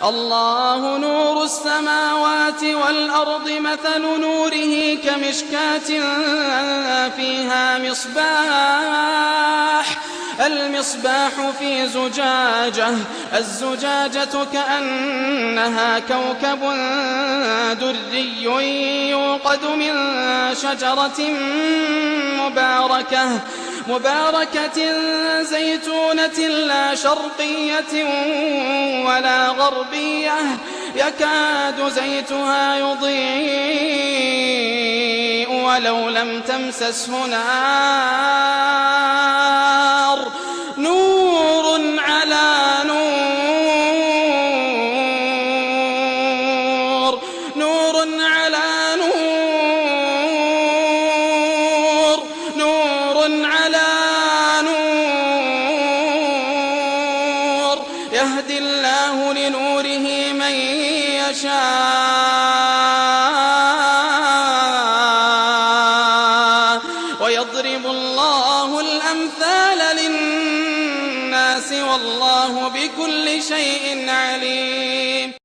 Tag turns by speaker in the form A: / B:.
A: الله نور السماوات والأرض مثل نوره كمشكاة فيها المصباح في زجاجة الزجاجة كأنها كوكب دري يوقد من شجرة مباركة زيتونة لا شرقية ولا غربية يكاد زيتها يضيء ولو لم تمسسه نار نور على نور نور على نور نور على نور يهدي الله لنوره من يشاء ويضرب الله الأمثال للناس والله بكل شيء عليم.